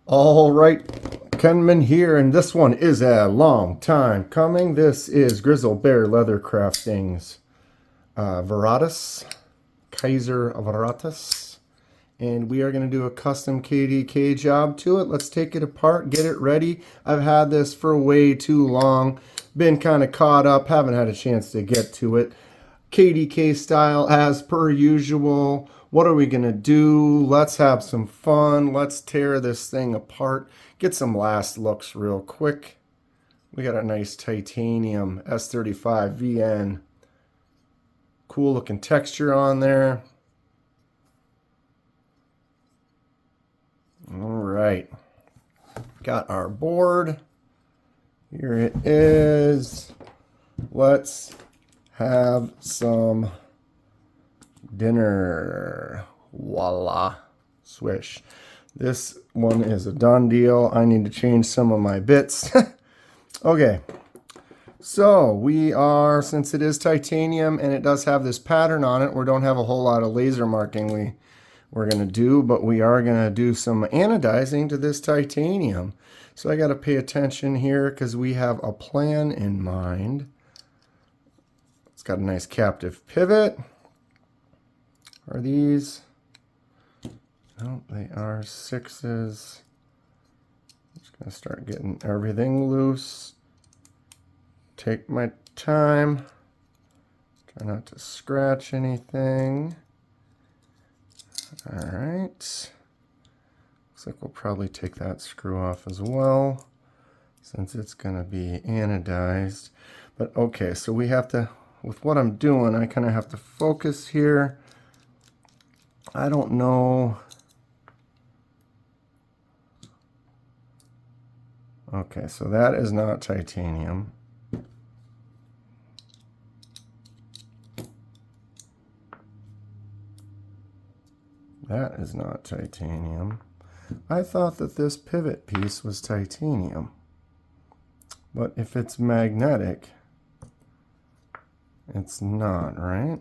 All right, Kenman here, and this one is a long time coming. This is Grizzlebearleathercraftings Varatas, Kizer Varatas, and we are going to do a custom KDK job to it. Let's take it apart, get it ready. I've had this for way too long, been kind of caught up, haven't had a chance to get to it. KDK style as per usual. What are we going to do? Let's have some fun. Let's tear this thing apart. Get some last looks real quick. We got a nice titanium S35 VN. Cool looking texture on there. All right. Got our board. Here it is. Let's have some dinner. Voila. Swish. This one is a done deal. I need to change some of my bits. Okay. So we are, since it is titanium and it does have this pattern on it, we don't have a whole lot of laser marking we're going to do, but we are going to do some anodizing to this titanium. So I got to pay attention here because we have a plan in mind. It's got a nice captive pivot. Are these? No, they are 6s. I'm just going to start getting everything loose. Take my time. Try not to scratch anything. All right. Looks like we'll probably take that screw off as well, since it's going to be anodized. But okay, so we have to, with what I'm doing, I kind of have to focus here. I don't know. Okay, so that is not titanium. That is not titanium. I thought that this pivot piece was titanium. But if it's magnetic, it's not, right?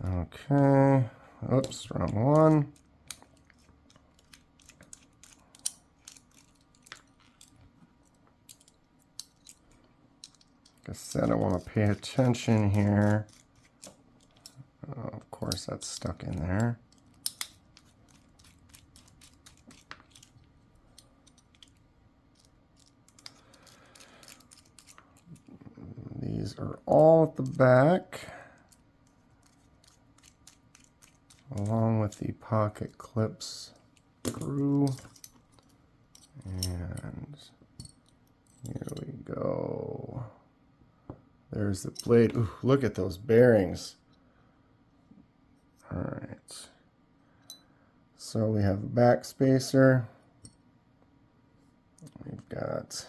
Okay. Oops, wrong one. Like I said, I want to pay attention here. Oh, of course, that's stuck in there. These are all at the back, along with the pocket clips screw. And here we go. There's the blade. Ooh, look at those bearings. All right. So we have a back spacer. We've got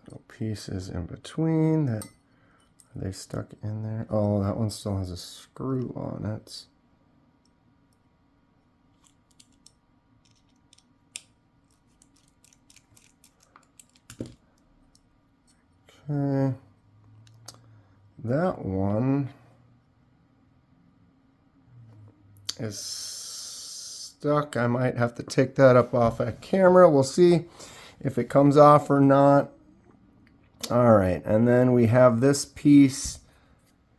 little pieces in between that, are they stuck in there? Oh, that one still has a screw on it. Okay. That one is stuck. I might have to take that up off at camera. We'll see if it comes off or not. All right, and then we have this piece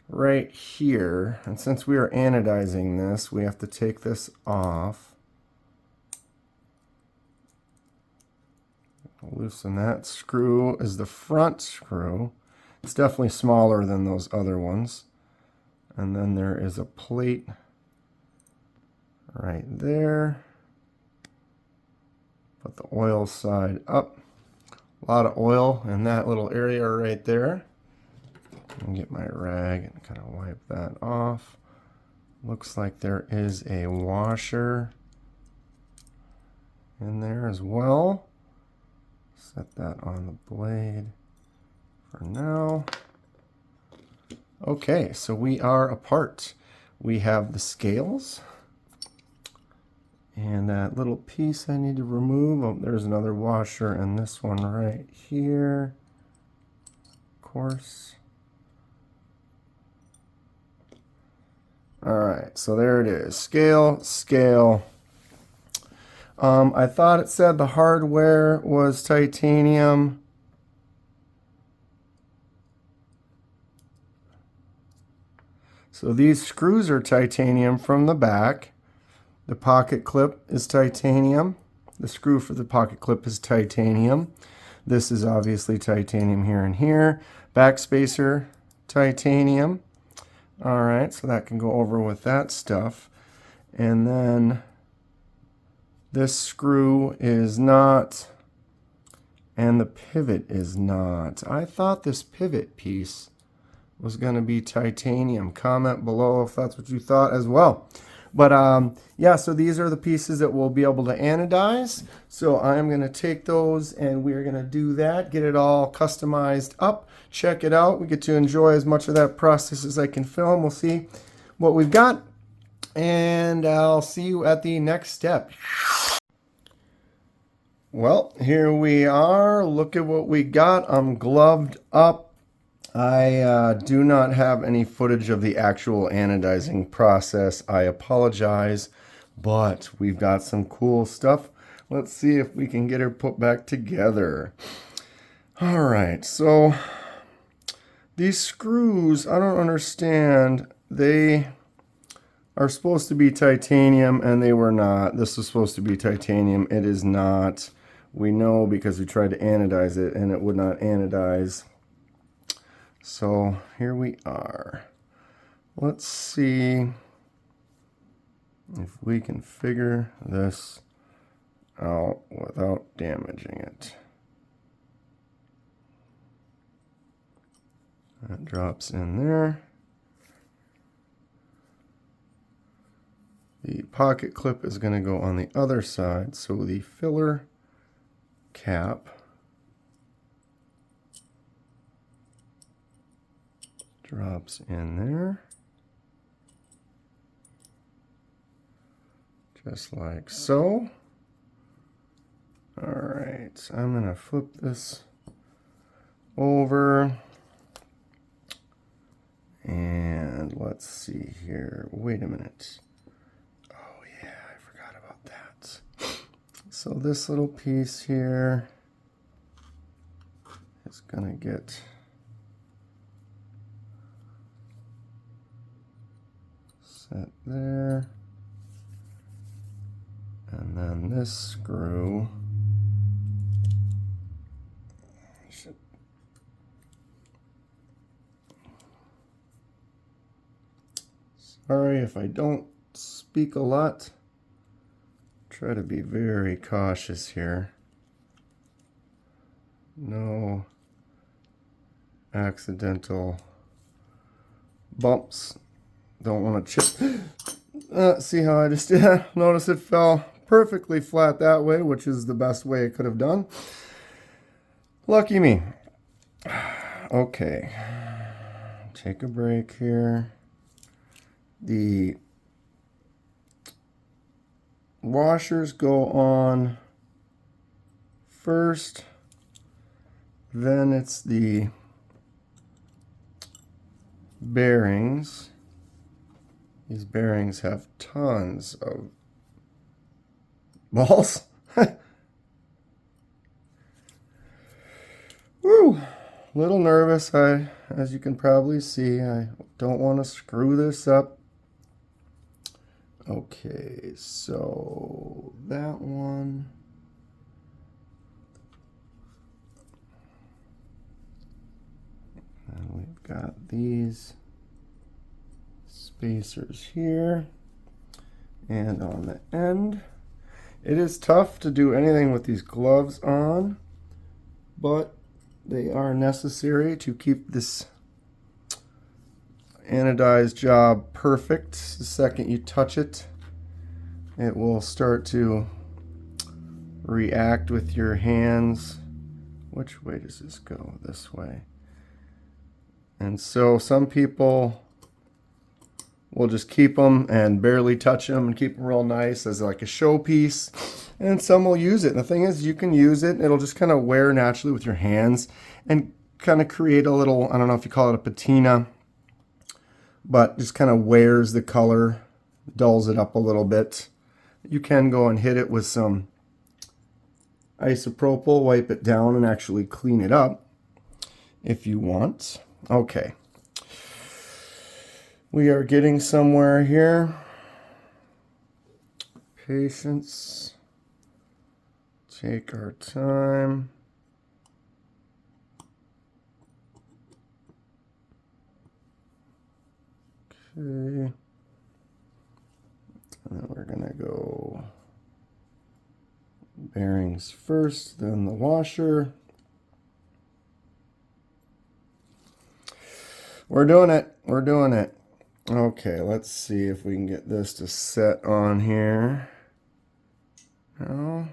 right here. And since we are anodizing this, we have to take this off. Loosen that. Screw is the front screw. It's definitely smaller than those other ones. And then there is a plate right there. Put the oil side up. A lot of oil in that little area right there. And get my rag and kind of wipe that off. Looks like there is a washer in there as well. Set that on the blade for now. Okay, so we are apart. We have the scales. And that little piece I need to remove. Oh, there's another washer and this one right here. Of course. All right, so there it is. Scale, scale. I thought it said the hardware was titanium. So these screws are titanium from the back. The pocket clip is titanium. The screw for the pocket clip is titanium. This is obviously titanium here and here. Back spacer, titanium. All right, so that can go over with that stuff. And then this screw is not, and the pivot is not. I thought this pivot piece was going to be titanium. Comment below if that's what you thought as well. But yeah, so these are the pieces that we'll be able to anodize. So I'm going to take those and we're going to do that, get it all customized up, check it out. We get to enjoy as much of that process as I can film. We'll see what we've got, and I'll see you at the next step. Well, here we are. Look at what we got. I'm gloved up. I do not have any footage of the actual anodizing process. I apologize, but we've got some cool stuff. Let's see if we can get her put back together. All right, so these screws, I don't understand. They are supposed to be titanium, and they were not. This was supposed to be titanium. It is not. We know because we tried to anodize it, and it would not anodize. So here we are. Let's see if we can figure this out without damaging it. That drops in there. The pocket clip is going to go on the other side, so the filler cap drops in there, just like so. All right, so I'm going to flip this over, and let's see here. Wait a minute. Oh yeah, I forgot about that. So this little piece here is going to get set there, and then this screw should, sorry if I don't speak a lot, try to be very cautious here. No accidental bumps. Don't want to chip. See how I just did? Notice it fell perfectly flat that way, which is the best way it could have done. Lucky me. Okay. Take a break here. The washers go on first, then it's the bearings. These bearings have tons of balls. Woo! Little nervous. As you can probably see, I don't want to screw this up. Okay, so that one. And we've got these spacers here, and on the end. It is tough to do anything with these gloves on, but they are necessary to keep this anodized job perfect. The second you touch it, it will start to react with your hands. Which way does this go? This way. And so some people will just keep them and barely touch them and keep them real nice as like a showpiece. And some will use it. And the thing is, you can use it. It'll just kind of wear naturally with your hands and kind of create a little, I don't know if you call it a patina, but just kind of wears the color, dulls it up a little bit. You can go and hit it with some isopropyl, wipe it down, and actually clean it up if you want. Okay. We are getting somewhere here. Patience. Take our time. Okay. And then we're going to go bearings first, then the washer. We're doing it. We're doing it. Okay, let's see if we can get this to set on here. No.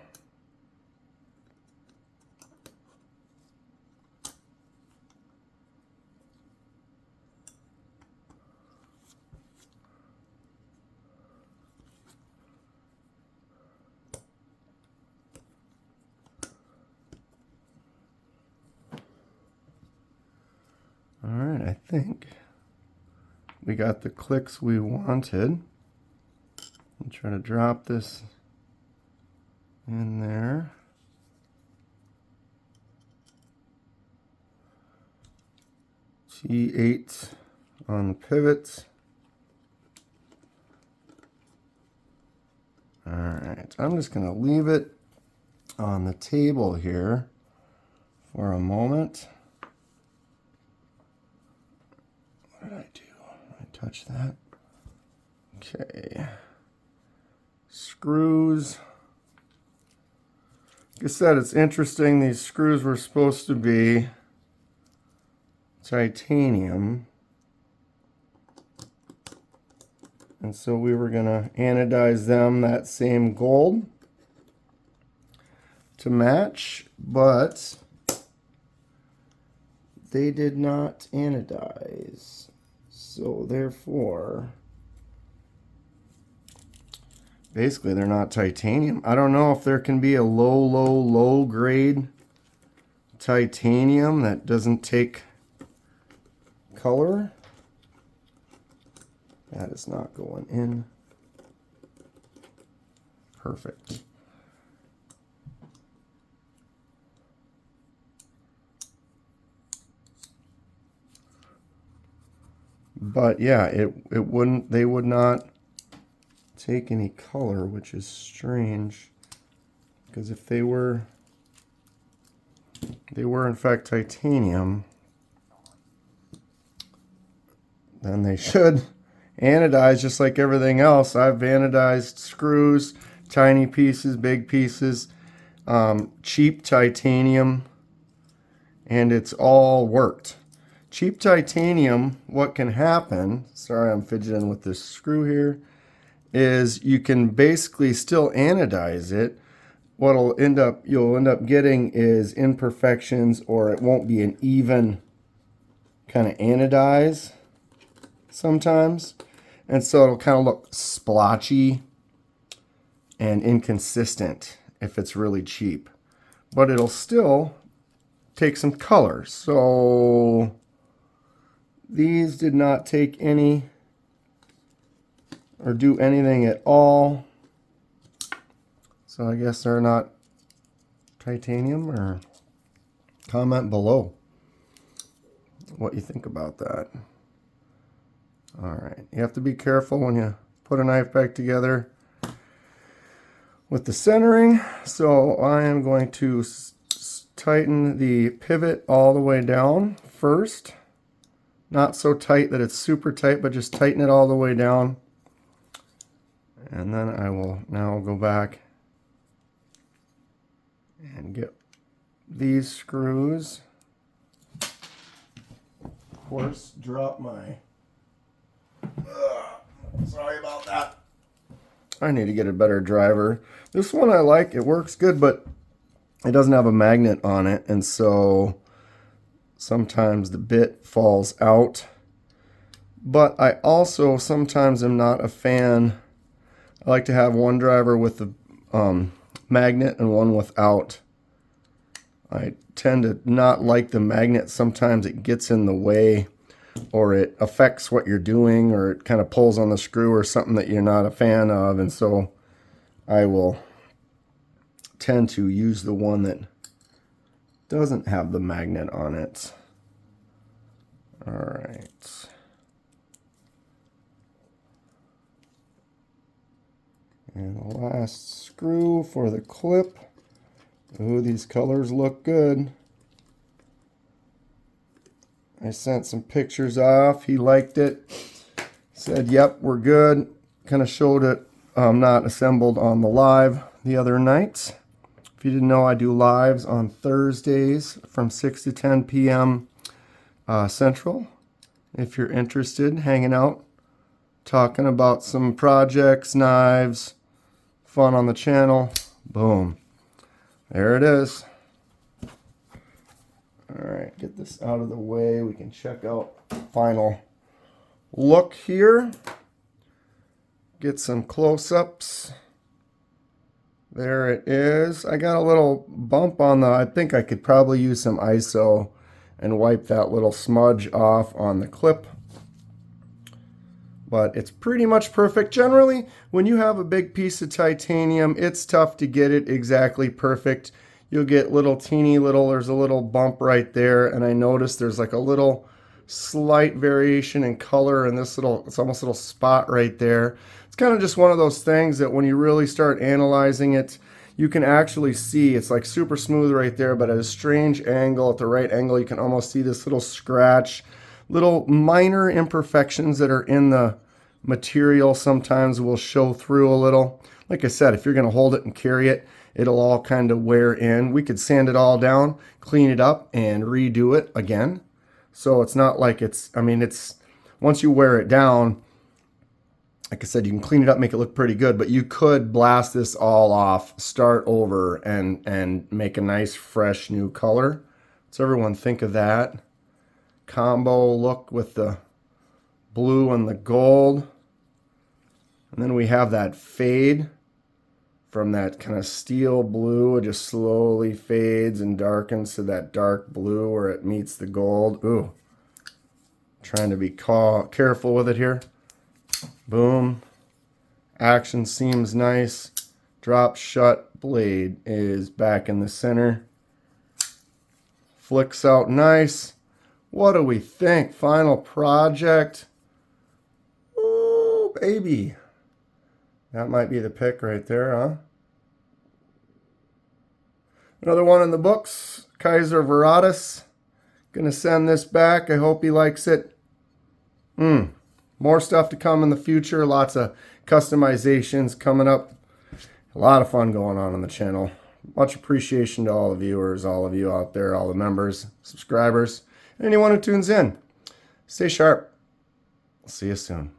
All right, I think we got the clicks we wanted. I'll try to drop this in there. T8 on the pivots. All right, I'm just going to leave it on the table here for a moment. What did I do? I touch that. Okay. Screws. Like I said, it's interesting. These screws were supposed to be titanium. And so we were going to anodize them that same gold to match, but they did not anodize. So therefore, basically they're not titanium. I don't know if there can be a low grade titanium that doesn't take color. That is not going in. Perfect. But yeah, it wouldn't, they would not take any color, which is strange, because if they were in fact titanium, then they should anodize just like everything else. I've anodized screws, tiny pieces, big pieces, cheap titanium, and it's all worked. Cheap titanium, what can happen, sorry I'm fidgeting with this screw here, is you can basically still anodize it. What'll you'll end up getting is imperfections, or it won't be an even kind of anodize sometimes. And so it'll kind of look splotchy and inconsistent if it's really cheap. But it'll still take some color. So these did not take any or do anything at all. So I guess they're not titanium, or comment below what you think about that. All right, you have to be careful when you put a knife back together with the centering. So I am going to tighten the pivot all the way down first. Not so tight that it's super tight, but just tighten it all the way down. And then I will now go back and get these screws. Of course, drop my... sorry about that. I need to get a better driver. This one I like, it works good, but it doesn't have a magnet on it, and so sometimes the bit falls out. But I also sometimes am not a fan. I like to have one driver with the magnet and one without. I tend to not like the magnet. Sometimes it gets in the way, or it affects what you're doing, or it kind of pulls on the screw or something that you're not a fan of, and so I will tend to use the one that doesn't have the magnet on it. All right. And the last screw for the clip. Ooh, these colors look good. I sent some pictures off. He liked it. Said, yep, we're good. Kind of showed it not assembled on the live the other night. If you didn't know, I do lives on Thursdays from 6 to 10 p.m. Central. If you're interested, hanging out, talking about some projects, knives, fun on the channel. Boom. There it is. All right, get this out of the way. We can check out the final look here. Get some close-ups. There it is. I got a little bump on the, I think I could probably use some ISO and wipe that little smudge off on the clip. But it's pretty much perfect. Generally, when you have a big piece of titanium, it's tough to get it exactly perfect. You'll get little teeny little, there's a little bump right there, and I noticed there's like a little slight variation in color in this little, it's almost a little spot right there. It's kind of just one of those things that when you really start analyzing it, you can actually see it's like super smooth right there, but at a strange angle, at the right angle, you can almost see this little scratch. Little minor imperfections that are in the material sometimes will show through a little. Like I said, if you're going to hold it and carry it, it'll all kind of wear in. We could sand it all down, clean it up, and redo it again. So it's not like it's, I mean, it's, once you wear it down, like I said, you can clean it up, make it look pretty good, but you could blast this all off, start over, and make a nice, fresh, new color. So everyone think of that. Combo look with the blue and the gold. And then we have that fade from that kind of steel blue. It just slowly fades and darkens to that dark blue where it meets the gold. Ooh. Trying to be careful with it here. Boom. Action seems nice. Drop shut. Blade is back in the center. Flicks out nice. What do we think? Final project. Ooh, baby. That might be the pick right there, huh? Another one in the books. Kizer Varatas. Gonna send this back. I hope he likes it. More stuff to come in the future. Lots of customizations coming up. A lot of fun going on the channel. Much appreciation to all the viewers, all of you out there, all the members, subscribers, anyone who tunes in. Stay sharp. I'll see you soon.